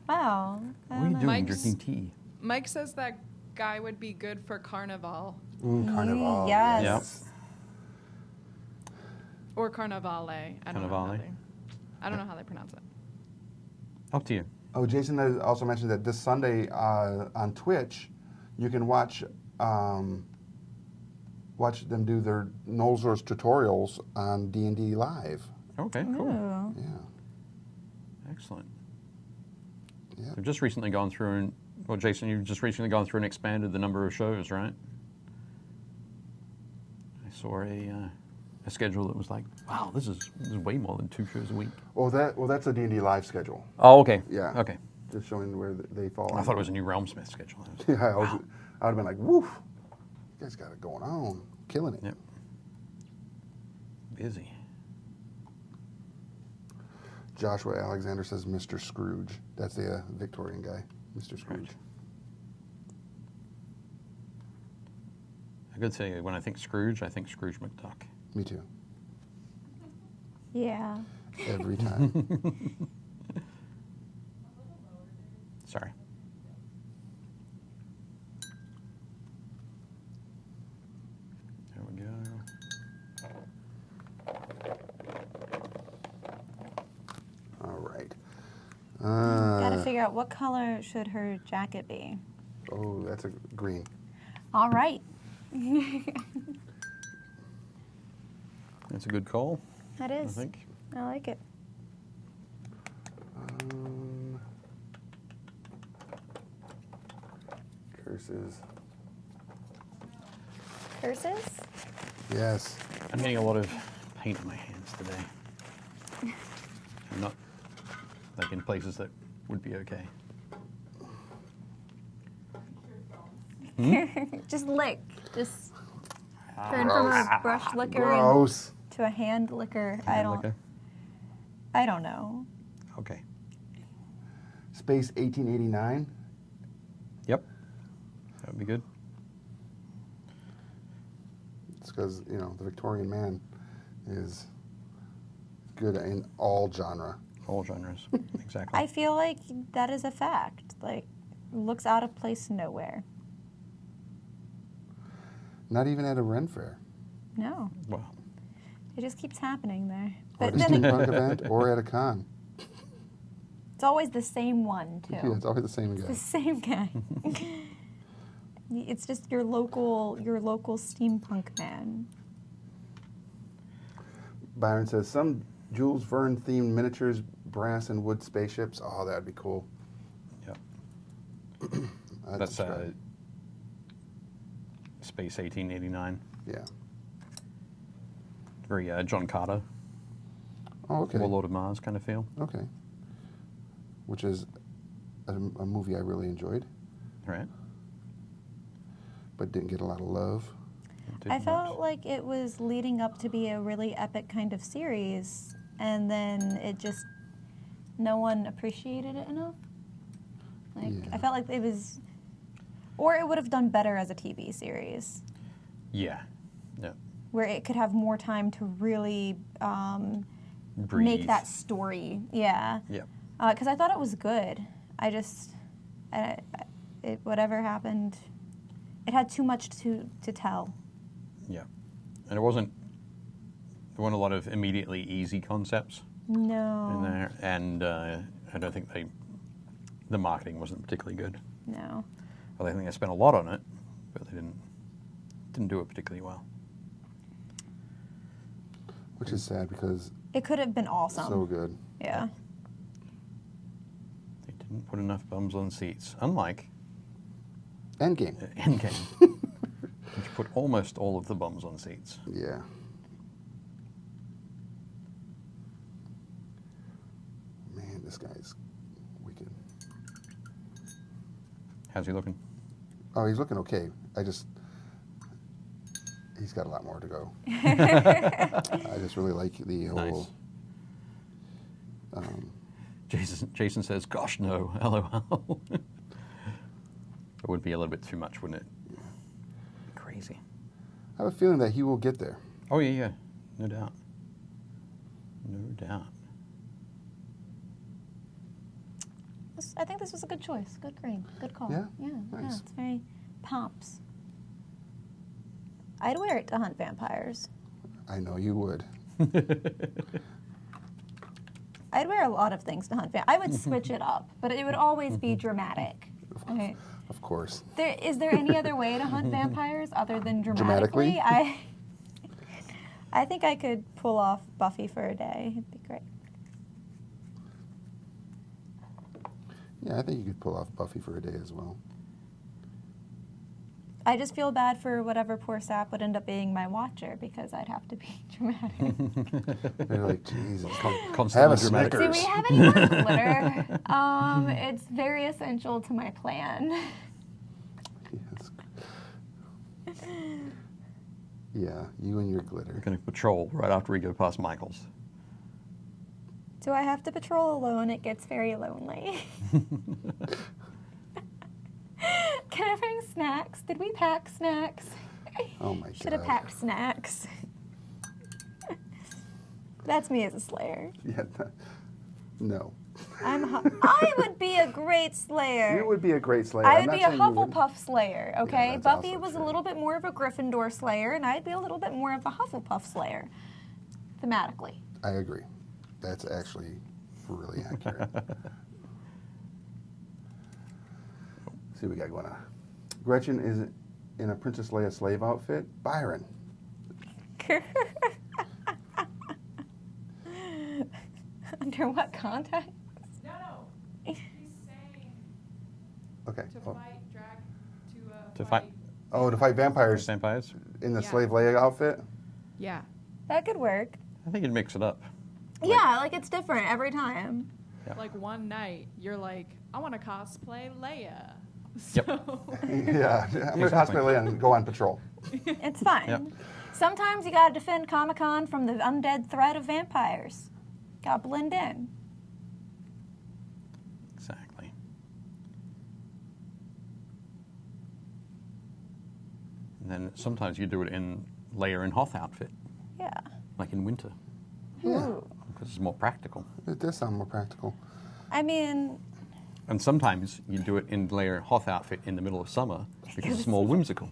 wow. What are you doing Mike's- drinking tea? Mike says that guy would be good for Carnival Carnival. Yes. or Carnivale. I don't know. Carnivale. I don't know how they pronounce it. Up to you. Oh, Jason has also mentioned that this Sunday on Twitch, you can watch them do their Nolzur's tutorials on D&D Live. Okay, cool. Ooh. Yeah. Excellent. Yeah. We've just recently gone through, Jason, you've just recently gone through and expanded the number of shows, right? I saw a schedule that was like, wow, this is way more than 2 shows a week. Well, that's a D&D Live schedule. Oh, okay. Yeah. Okay. Just showing where they fall. I thought it was a new Realm Smith schedule. Yeah, I would have been like, woof, you guys got it going on. Killing it. Yep. Busy. Joshua Alexander says Mr. Scrooge. That's the Victorian guy, Mr. Scrooge. Right. I could say when I think Scrooge, I think Scrooge McDuck. Me too. Yeah. Every time. Sorry. There we go. All right. Gotta figure out what color should her jacket be. Oh, that's a green. All right. That's a good call, That I is. think. I like it. Curses. Curses? Yes. I'm getting a lot of paint in my hands today. I'm not like in places that would be okay. Just lick. Just turn from a brush liquor Gross. to a hand liquor. I don't know. Okay. Space 1889. Yep. That would be good. It's because, you know, the Victorian man is good in all genre. All genres. Exactly. I feel like that is a fact. Like, looks out of place nowhere. Not even at a Ren Fair. No. Well, It just keeps happening there. Or But at a then steampunk event or at a con. it's always the same one, too. Yeah, it's always the same The guy. same guy. It's just your local steampunk man. Byron says some Jules Verne themed miniatures, brass and wood spaceships. Oh, that'd be cool. yep. I'd That's subscribe. Space 1889. Yeah. Very John Carter, Oh, okay. Warlord of Mars kind of feel. Okay. Which is a movie I really enjoyed, Right? but didn't get a lot of love. Did I much. felt like it was leading up to be a really epic kind of series, and then it just, no one appreciated it enough. Like, Yeah. I felt like it was, or it would have done better as a TV series, Yeah. Yeah. where it could have more time to really Breathe. make that story. Yeah. Yep. Because I thought it was good. I just, whatever happened, it had too much to tell. Yeah. And there weren't a lot of immediately easy concepts No. in there, and I don't think the marketing wasn't particularly good. No. Well, I think they spent a lot on it, but they didn't do it particularly well. Which is sad because It could have been awesome. so good. Yeah. They didn't put enough bums on seats, unlike Endgame. Endgame, which put almost all of the bums on seats. Yeah. Man, this guy's wicked. How's he looking? Oh, he's looking okay. He's got a lot more to go. I just really like the whole. Jason says, "Gosh, no, LOL." It would be a little bit too much, wouldn't it? Crazy. I have a feeling that he will get there. Oh yeah, no doubt. No doubt. I think this was a good choice. Good green. Good call. Yeah? Yeah. Nice. It's very pops. I'd wear it to hunt vampires. I know you would. I'd wear a lot of things to hunt vampires. I would switch it up, but it would always be dramatic. Okay. Of course. Is there any other way to hunt vampires other than Dramatically? dramatically? I think I could pull off Buffy for a day. It'd be great. Yeah, I think you could pull off Buffy for a day as well. I just feel bad for whatever poor sap would end up being my watcher because I'd have to be dramatic. They're like, Jesus, Constantly have a dramatic. Do Snickers. we have any more glitter? It's very essential to my plan. Yes. Yeah, you and your glitter. We're going to patrol right after we go past Michael's. So I have to patrol alone. It gets very lonely. Can I bring snacks? Did we pack snacks? Oh my god. Should have packed snacks. That's me as a slayer. Yeah. No. I would be a great slayer. You would be a great slayer. I I'm would not be a saying you wouldn't. Hufflepuff slayer, okay? that's Buffy also was a true. little bit more of a Gryffindor slayer, and I'd be a little bit more of a Hufflepuff slayer, thematically. I agree. That's actually really accurate. See what we got going on. Gretchen is in a Princess Leia slave outfit. Byron. Under what context? No, he's saying Okay. to Oh. fight, drag, To fight- Oh, to fight vampires Vampires? in the Yeah. slave Leia outfit? Yeah. That could work. I think you'd mix it up. Yeah, like it's different every time. Yeah. Like one night, you're like, I want to cosplay Leia. Yep. So, Yeah. I'm going to Exactly. cosplay Leia and go on patrol. It's fine. Yep. Sometimes you gotta defend Comic-Con from the undead threat of vampires. Gotta blend in. Exactly. And then sometimes you do it in Leia and Hoth outfit, Yeah. like in winter, Yeah. Ooh. because it's more practical. It does sound more practical. I mean, And sometimes you do it in Leia Hoth outfit in the middle of summer because it's more whimsical.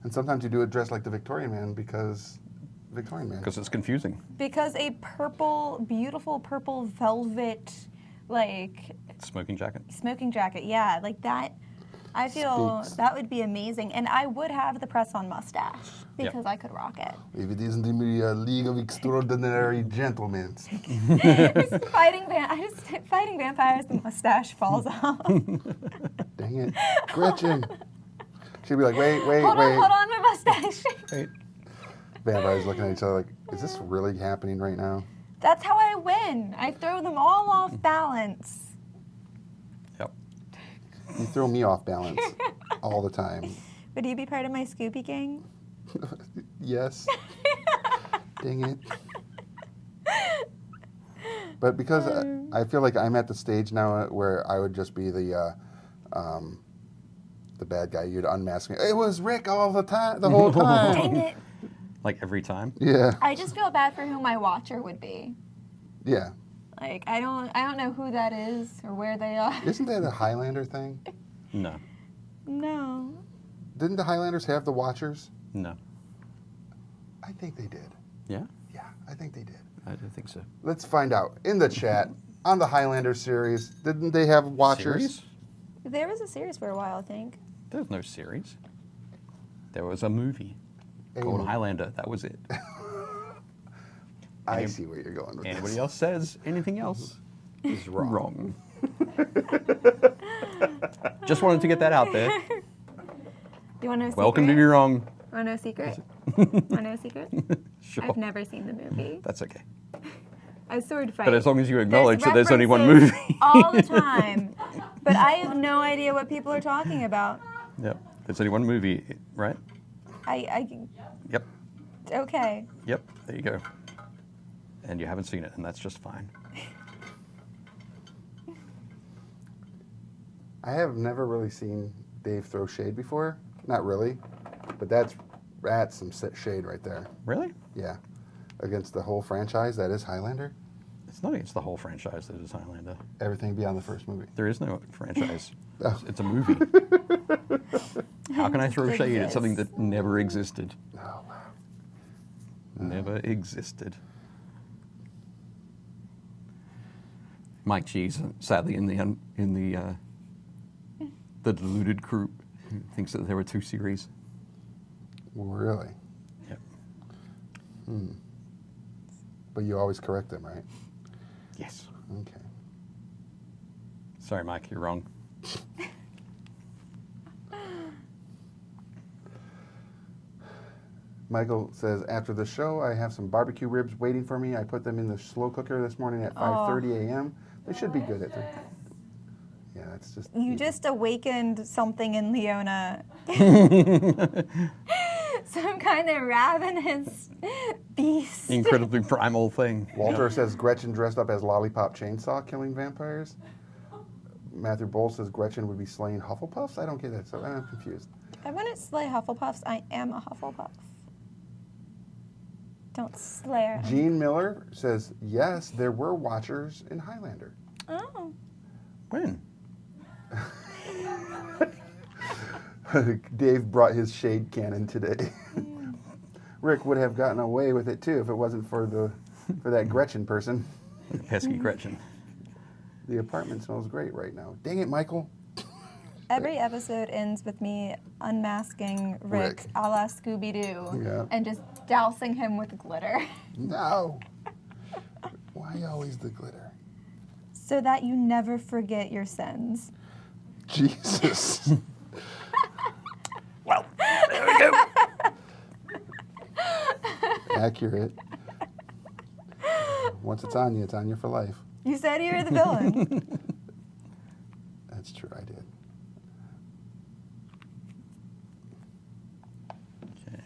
And sometimes you do it dressed like the Victorian man because Victorian man. Because it's confusing. because a purple, beautiful purple velvet, like, Smoking jacket. smoking jacket, yeah, like that, I feel Speaks. that would be amazing. And I would have the press-on mustache Yep. because I could rock it. If it isn't the League of Extraordinary Gentlemen. Fighting vampires, the mustache falls off. Dang it. Gretchen. She'd be like, wait, hold on, my mustache. Right. Vampires looking at each other like, is this really happening right now? That's how I win. I throw them all off balance. Yep. You throw me off balance all the time. Would you be part of my Scooby Gang? Yes. Dang it. But because I feel like I'm at the stage now where I would just be the bad guy. You'd unmask me. It was Rick all the time, the whole Dang time. it. Like every time. Yeah. I just feel bad for who my watcher would be. Yeah. Like I don't know who that is or where they are. Isn't that a Highlander thing? No. No. Didn't the Highlanders have the Watchers? No. I think they did. Yeah? Yeah, I think they did. I don't think so. Let's find out in the chat on the Highlander series. Didn't they have Watchers? Series? There was a series for a while, I think. There was no series. There was a movie A called movie. Highlander. That was it. I see where you're going with Anybody this. else says anything else is wrong. wrong. Just wanted to get that out there. Do you want to know a Welcome to secret? Be Wrong. Want to know a secret? Want to know a secret? Sure. I've never seen the movie. That's okay. A sword fight. But as long as you acknowledge that there's only one references movie. all the time. But I have no idea what people are talking about. Yep. There's only one movie, right? Yep. Okay. Yep. There you go. And you haven't seen it, and that's just fine. I have never really seen Dave throw shade before. Not really, but that's some shade right there. Really? Yeah, against the whole franchise that is Highlander. It's not against the whole franchise that is Highlander. Everything beyond the first movie. There is no franchise. Oh. It's a movie. How can I throw shade at something exists. that never existed? Oh, wow. Never existed. Mike G's sadly in the deluded group who thinks that there were two series. Really? Yep. But you always correct them, right? Yes. Okay. Sorry, Mike, you're wrong. Michael says, after the show, I have some barbecue ribs waiting for me. I put them in the slow cooker this morning at 5:30 a.m. They should be good at 3. Yeah, it's just... You just awakened something in Leona. Some some kind of ravenous beast. Incredibly primal thing. Walter says Gretchen dressed up as Lollipop Chainsaw killing vampires. Matthew Bull says Gretchen would be slaying Hufflepuffs. I don't get that, so I'm confused. I wouldn't slay Hufflepuffs. I am a Hufflepuff. Don't slay her. Gene Miller says yes, there were Watchers in Highlander. Oh. When? Dave brought his shade cannon today. Rick would have gotten away with it too if it wasn't for that Gretchen person. Pesky Gretchen. The apartment smells great right now. Dang it, Michael. Every episode ends with me unmasking Rick. A la Scooby-Doo. Yeah. And just dousing him with glitter. No. Why always the glitter? So that you never forget your sins. Jesus. Well, there we go. Accurate. Once it's on you for life. You said you were the villain. That's true, I did. Okay.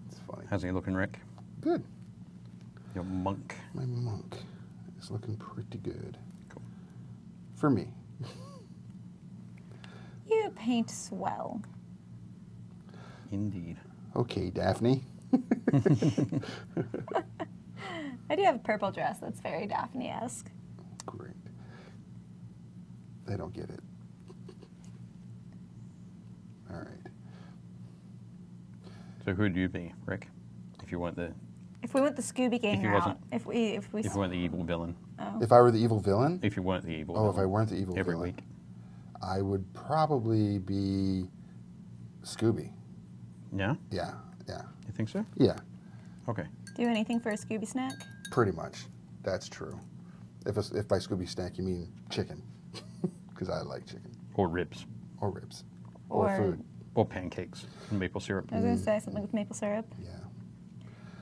It's funny. How's he looking, Rick? Good. Your monk. My monk is looking pretty good. Cool. For me. You paint swell. Indeed. Okay, Daphne. I do have a purple dress that's very Daphne-esque. Great. They don't get it. All right. So who'd you be, Rick? If you weren't the If we went the Scooby Gang you route, wasn't- if we if you weren't the evil villain. oh. If I were the evil villain, If you weren't the evil oh, villain. if I weren't the evil every villain, week. I would probably be Scooby. Yeah? Yeah, yeah, You think so? yeah. Okay. Do anything for a Scooby snack? Pretty much. That's true. If by Scooby snack you mean chicken, because I like chicken Or ribs. or ribs or Or- food. Or pancakes and maple syrup. I was going to say something with maple syrup. Yeah,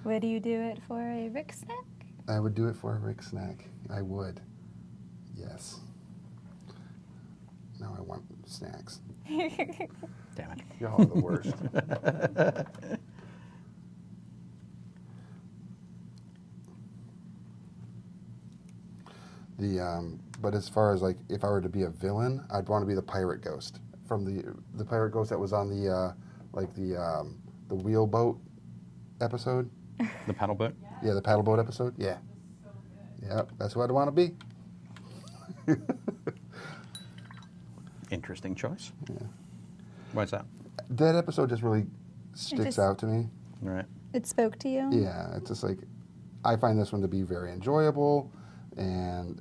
Would you do it for a Rick snack? I would do it for a Rick snack. I would. Yes. Now I want snacks. Damn it. Y'all are the worst. But as far as like if I were to be a villain, I'd want to be the pirate ghost from the pirate ghost that was on the wheelboat episode. The paddle boat? Yeah, the paddle boat episode. Yeah. Yep, that's who I'd want to be. Interesting choice. Yeah. Why's that? That episode just really sticks just- out to me. All right. It spoke to you? Yeah, it's just like I find this one to be very enjoyable, and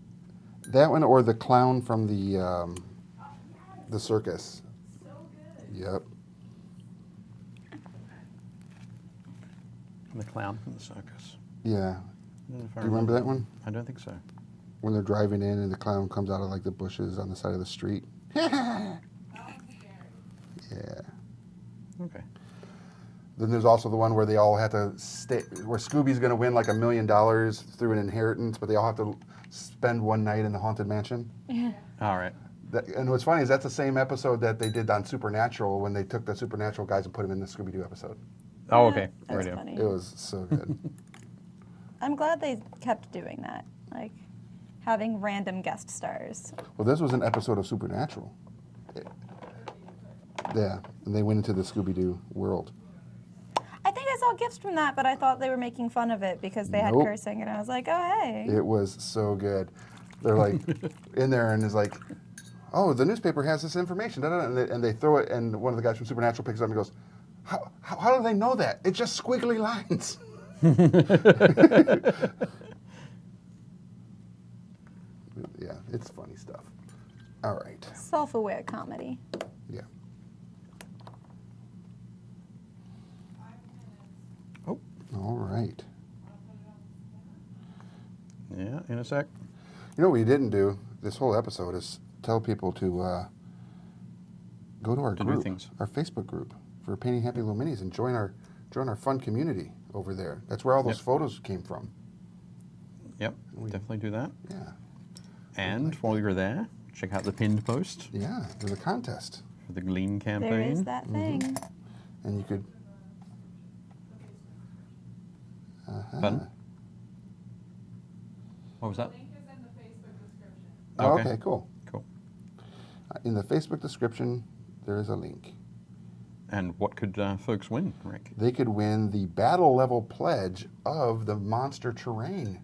that one or the clown from the circus. Yep. The clown from the circus. Yeah. I don't know if I Do you remember that one? I don't think so. When they're driving in and the clown comes out of like the bushes on the side of the street. Yeah. Okay. Then there's also the one where they all have to stay, where Scooby's going to win like $1 million through an inheritance, but they all have to spend one night in the haunted mansion. Yeah. All right. And what's funny is that's the same episode that they did on Supernatural when they took the Supernatural guys and put them in the Scooby-Doo episode. Oh, okay. That was Radio. funny. It was so good. I'm glad they kept doing that. Like, having random guest stars. Well, this was an episode of Supernatural. Yeah, and they went into the Scooby-Doo world. I think I saw gifts from that, but I thought they were making fun of it because they had Nope. cursing, and I was like, oh, hey. It was so good. They're like in there and is like, oh, the newspaper has this information. Da, da, da, and they throw it, and one of the guys from Supernatural picks it up and goes, how do they know that? It's just squiggly lines. Yeah, it's funny stuff. All right. Self-aware comedy. Yeah. Oh, All right. yeah, in a sec. You know what we didn't do this whole episode is tell people to go to our To do group, things. our Facebook group for Painting Happy Little Minis, and join our fun community over there. That's where all those Yep. photos came from. Yep, definitely do that. Yeah, And while you're there, check out the pinned post. yeah. There's a contest. For the Glean campaign. There is that thing. And you could. Pardon? What was that? Link is in the Facebook description. Oh, Okay. okay, cool. Cool. In the Facebook description, there is a link. And what could folks win, Rick? They could win the battle level pledge of the monster terrain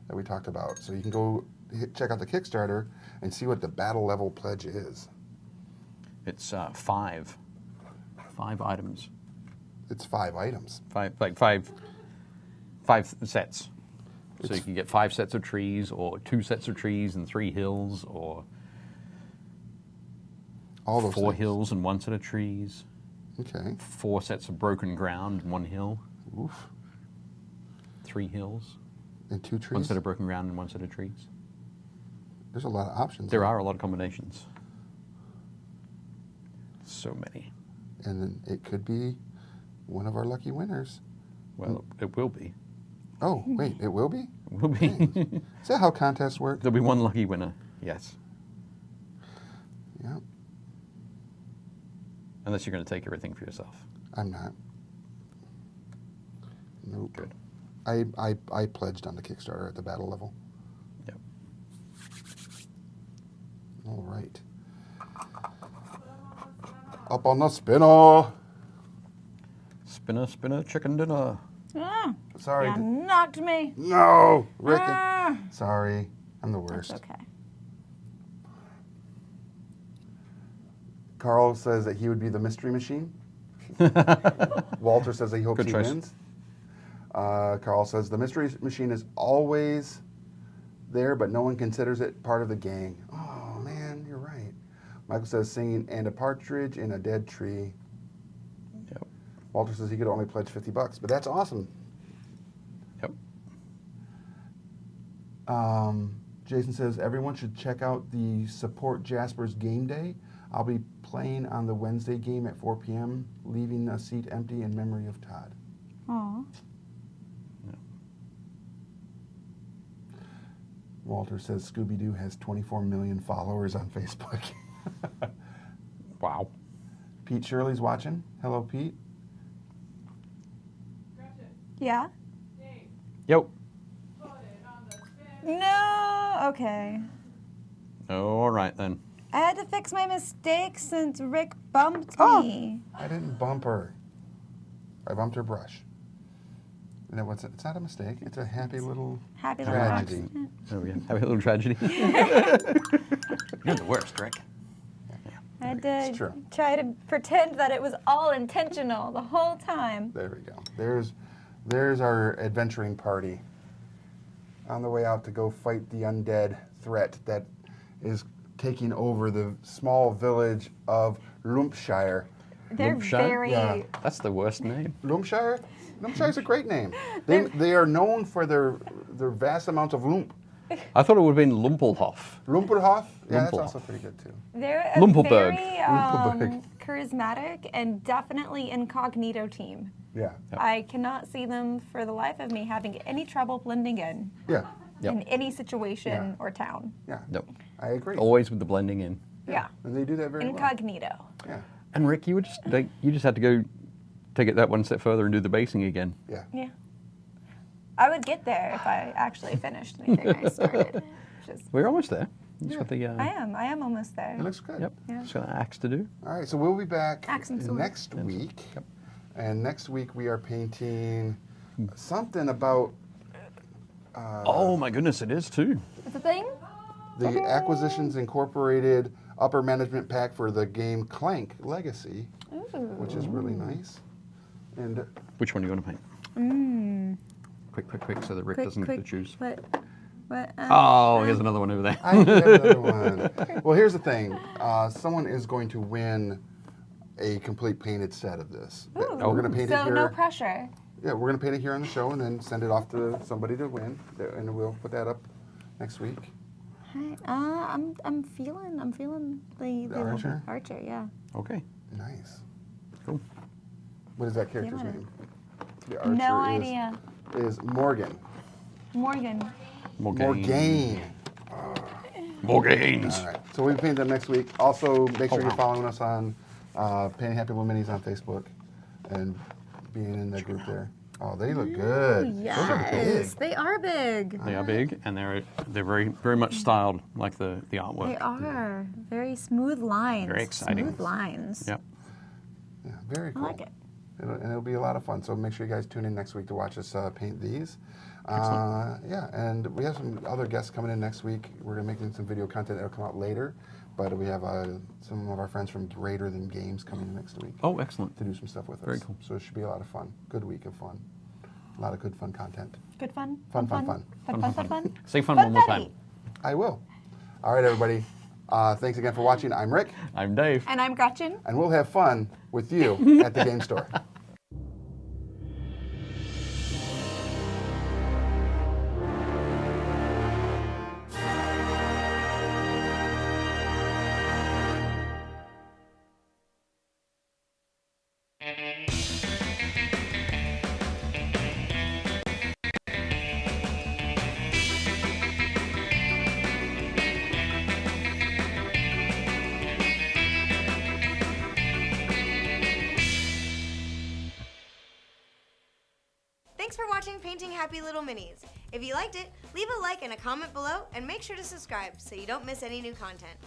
that we talked about. So you can go check out the Kickstarter and see what the battle level pledge is. It's 5 items. It's 5 items. Five sets. So you can get 5 sets of trees, or 2 sets of trees and 3 hills, or All those 4 things. hills and 1 set of trees, Okay. 4 sets of broken ground and 1 hill, Oof. 3 hills, And 2 1 trees. set of broken ground and 1 set of trees. There's a lot of options. There are a lot of combinations. So many. And then it could be one of our lucky winners. Well, it will be. Oh, wait, it will be? It will be. Is that how contests work? There'll be one lucky winner, yes. Yeah, Unless you're going to take everything for yourself. I'm not. Nope. Good. I pledged on the Kickstarter at the battle level. Yep. All right. Up on the spinner. Spinner, spinner, chicken dinner. Ah, Sorry. you knocked me. No, Rick. Ah. Sorry, I'm the worst. That's okay. Carl says that he would be the mystery machine. Walter says that he hopes Good he choice. wins. Carl says the mystery machine is always there, but no one considers it part of the gang. Oh man, you're right. Michael says singing and a partridge in a dead tree. Yep. Walter says he could only pledge $50, but that's awesome. Yep. Jason says everyone should check out the Support Jasper's game day. I'll be playing on the Wednesday game at 4 p.m., leaving a seat empty in memory of Todd. Aw. Walter says Scooby-Doo has 24 million followers on Facebook. Wow. Pete Shirley's watching. Hello, Pete. Gretchen, Yeah? Dave, Yep. put it on the spin. No. Okay. All right then. I had to fix my mistake since Rick bumped Oh. me. I didn't bump her. I bumped her brush. And it's not a mistake. It's a happy little Happy little tragedy. accident. There we go. Have a little tragedy. You're the worst, Rick. I had It's to true. try to pretend that it was all intentional the whole time. There we go. There's our adventuring party on the way out to go fight the undead threat that is taking over the small village of Lumpshire. They're Lumpshire? very. Yeah. That's the worst name. Lumpshire? Lumpshire's a great name. They are known for their vast amounts of lump. I thought it would have been Lumpelhof. Lumperhof? Yeah, that's Lumpelhof. also pretty good too. They're a Lumpelberg. very Lumpelberg. charismatic and definitely incognito team. Yeah. Yep. I cannot see them for the life of me having any trouble blending in Yeah. Yep. in any situation Yeah. or town. Yeah. Nope. I agree. Always with the blending in. Yeah. And they do that very well. Incognito. Yeah. And Rick, you just had to go take it that one step further and do the basing again. Yeah. Yeah. I would get there if I actually finished anything I started. Just, We're almost there. You just Yeah. got the, I am almost there. It looks good. Yep. Yeah. Just got an axe to do. All right, so we'll be back Axe and sword. next week. Yep. And next week we are painting something about Oh my goodness, it is too. It's a thing? the Acquisitions Incorporated upper management pack for the game Clank Legacy, Ooh. which is really nice. And Which one do you want to paint? Mmm. Quick, so that Rick doesn't get to choose. What? Oh, here's another one over there. I do have another one. Well, here's the thing. Someone is going to win a complete painted set of this. Ooh. We're going to paint it So here. no pressure. Yeah, we're going to paint it here on the show and then send it off to somebody to win. And we'll put that up next week. Hi. I'm feeling the Archer? Archer, yeah. Okay, Nice. cool. What is that character's Feeling it. name? The archer No is, idea. Is Morgan. Morgan. Morgaine. More gains. All right. So we paint them next week. Also, make sure Oh, you're wow. following us on Painting Happy Little Minis on Facebook and being in the group there. Oh, they look good. Those are Yes, big. they are big. They are big, and they're very much styled like the artwork. They are very smooth lines. Very exciting. Smooth lines. Yep. Yeah, very I cool. like it. It'll be a lot of fun. So make sure you guys tune in next week to watch us paint these. Yeah, and we have some other guests coming in next week. We're going to make some video content that will come out later. But we have some of our friends from Greater Than Games coming in next week Oh, excellent. to do some stuff with us. Very cool. So it should be a lot of fun. Good week of fun. A lot of good fun content. Good fun. Fun. Fun. Say fun one more time. I will. All right, everybody. Thanks again for watching. I'm Rick, I'm Dave. And I'm Gretchen. and we'll have fun with you at the game store. Thanks for watching Painting Happy Little Minis. If you liked it, leave a like and a comment below, and make sure to subscribe so you don't miss any new content.